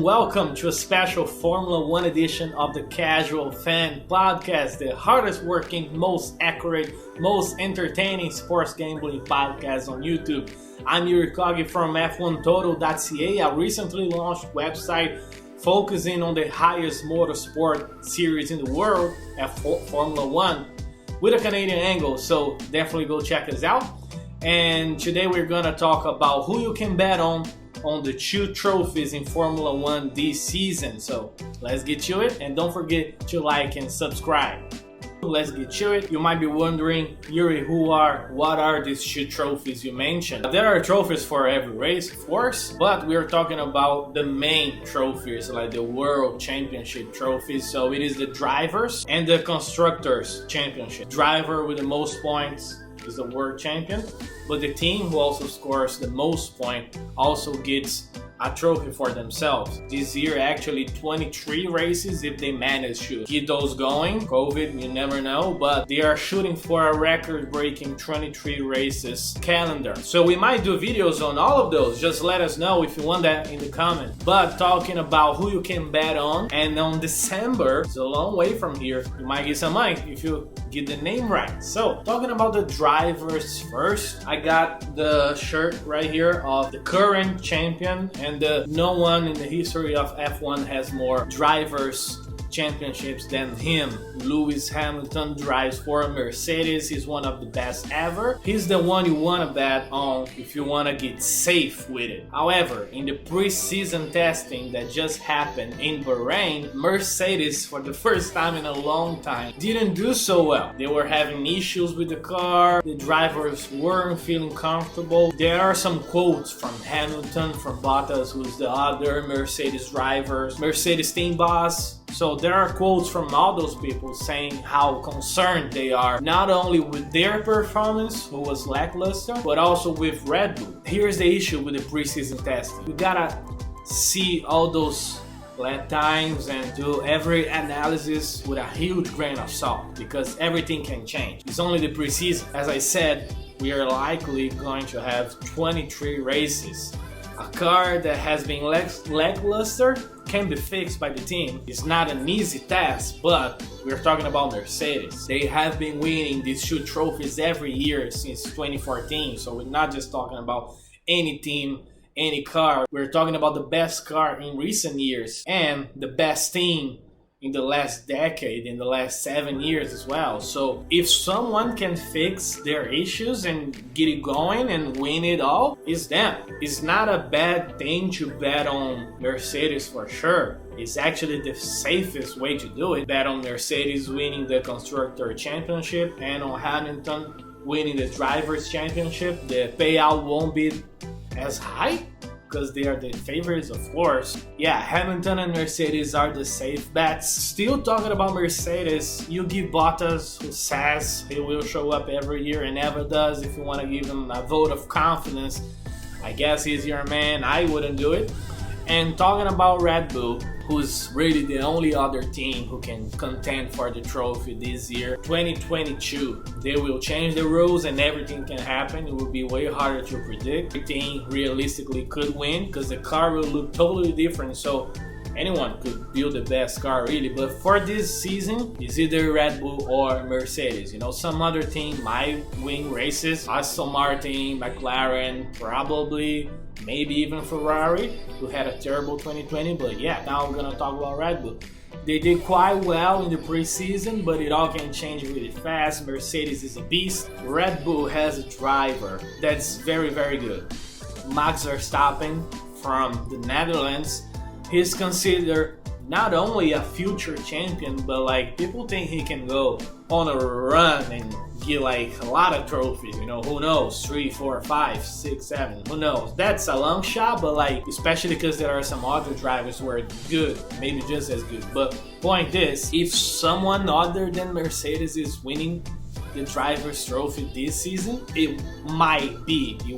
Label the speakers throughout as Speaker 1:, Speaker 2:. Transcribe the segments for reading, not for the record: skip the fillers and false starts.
Speaker 1: welcome to a special Formula One edition of the Casual Fan Podcast, the hardest working, most accurate, most entertaining sports gambling podcast on YouTube. I'm Yuri Kogi from F1Total.ca, a recently launched website focusing on the highest motorsport series in the world, Formula One, with a Canadian angle, so definitely go check us out. And today we're gonna talk about who you can bet on the two trophies in Formula One this season. So let's get to it, and don't forget to like and subscribe. Let's get to it. You might be wondering, Yuri, what are these two trophies you mentioned? There are trophies for every race, of course, but we're talking about the main trophies, like the World Championship trophies. So it is the drivers and the Constructors Championship. Driver with the most points is the world champion, but the team who also scores the most points also gets a trophy for themselves. This year, actually 23 races if they manage to keep those going. COVID, you never know, but they are shooting for a record-breaking 23 races calendar. So we might do videos on all of those. Just let us know if you want that in the comments. But talking about who you can bet on, and on December, it's a long way from here, you might get some money if you get the name right. So talking about the drivers first, I got the shirt right here of the current champion, and no one in the history of F1 has more drivers championships than him. Lewis Hamilton drives for a Mercedes. He's one of the best ever. He's the one you want to bet on if you want to get safe with it. However, in the pre-season testing that just happened in Bahrain, Mercedes, for the first time in a long time, didn't do so well. They were having issues with the car. The drivers weren't feeling comfortable. There are some quotes from Hamilton, from Bottas, who's the other Mercedes drivers, Mercedes team boss. So there are quotes from all those people saying how concerned they are, not only with their performance, who was lackluster, but also with Red Bull. Here's the issue with the preseason testing. You gotta see all those lap times and do every analysis with a huge grain of salt, because everything can change. It's only the preseason. As I said, we are likely going to have 23 races. A car that has been lackluster can be fixed by the team. It's not an easy task, but we're talking about Mercedes. They have been winning these two trophies every year since 2014, so we're not just talking about any team, any car. We're talking about the best car in recent years and the best team in the last decade, in the last 7 years as well. So if someone can fix their issues and get it going and win it all, it's them. It's not a bad thing to bet on Mercedes for sure. It's actually the safest way to do it. Bet on Mercedes winning the Constructor Championship and on Hamilton winning the Drivers Championship. The payout won't be as high, because they are the favorites, of course. Yeah, Hamilton and Mercedes are the safe bets. Still talking about Mercedes, you give Bottas, who says he will show up every year and never does. If you want to give him a vote of confidence, I guess he's your man. I wouldn't do it. And talking about Red Bull, who's really the only other team who can contend for the trophy this year, 2022, they will change the rules and everything can happen. It will be way harder to predict. The team realistically could win because the car will look totally different, so anyone could build the best car really. But for this season, it's either Red Bull or Mercedes. You know, some other team might win races. Aston Martin, McLaren, probably, maybe even Ferrari, who had a terrible 2020. But yeah, now we're gonna talk about Red Bull. They did quite well in the preseason, but it all can change really fast. Mercedes is a beast. Red Bull has a driver that's very, very good. Max Verstappen from the Netherlands. He's considered not only a future champion, but like people think he can go on a run and get like a lot of trophies, you know, who knows, 3, 4, 5, 6, 7, who knows. That's a long shot, but like, especially because there are some other drivers who are good, maybe just as good. But point is, if someone other than Mercedes is winning the driver's trophy this season, it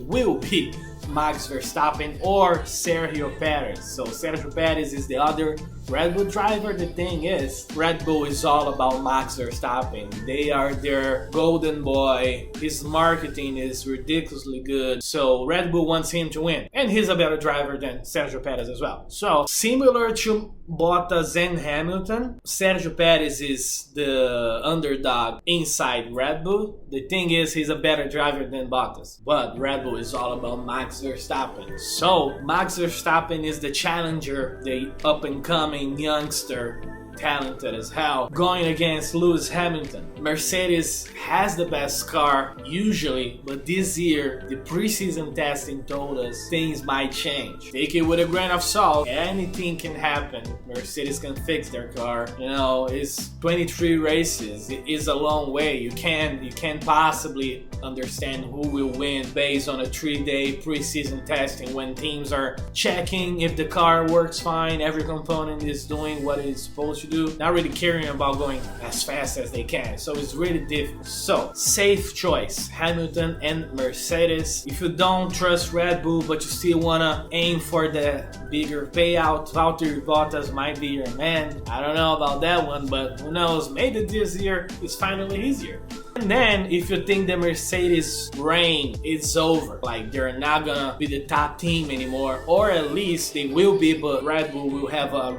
Speaker 1: will be Max Verstappen or Sergio Perez. So Sergio Perez is the other Red Bull driver. The thing is, Red Bull is all about Max Verstappen. They are their golden boy. His marketing is ridiculously good. So Red Bull wants him to win. And he's a better driver than Sergio Perez as well. So similar to Bottas and Hamilton, Sergio Perez is the underdog inside Red Bull. The thing is, he's a better driver than Bottas. But Red Bull is all about Max Verstappen. So Max Verstappen is the challenger, the up-and-coming youngster, talented as hell, going against Lewis Hamilton. Mercedes has the best car usually, but this year the preseason testing told us things might change. Take it with a grain of salt. Anything can happen. Mercedes can fix their car. You know, it's 23 races. It is a long way. You can't possibly understand who will win based on a 3-day preseason testing when teams are checking if the car works fine, every component is doing what it's supposed to do, not really caring about going as fast as they can. So it's really difficult. So safe choice, Hamilton and Mercedes. If you don't trust Red Bull but you still wanna aim for the bigger payout, Valtteri Bottas might be your man. I don't know about that one, but who knows, maybe this year is finally his year. And then if you think the Mercedes reign is over, like they're not gonna be the top team anymore, or at least they will be, but Red Bull will have a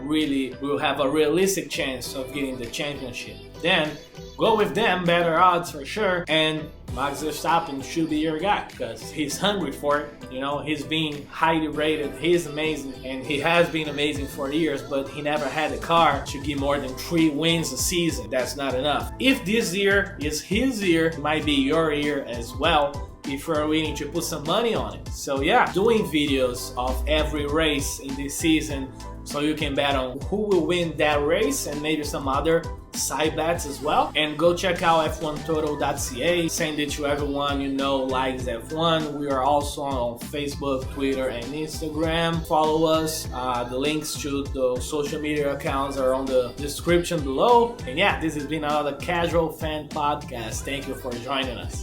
Speaker 1: realistic chance of getting the championship, then go with them, better odds for sure. And Max Verstappen should be your guy because he's hungry for it. You know, he's being highly rated, he's amazing, and he has been amazing for years, but he never had a car to give more than 3 wins a season. That's not enough. If this year is his year, it might be your year as well if you're willing to put some money on it. So yeah, doing videos of every race in this season so you can bet on who will win that race and maybe some other side bets as well. And go check out f1total.ca. Send it to everyone you know likes F1. We are also on Facebook, Twitter, and Instagram. Follow us. The links to the social media accounts are on the description below. And yeah, this has been another Casual Fan Podcast. Thank you for joining us.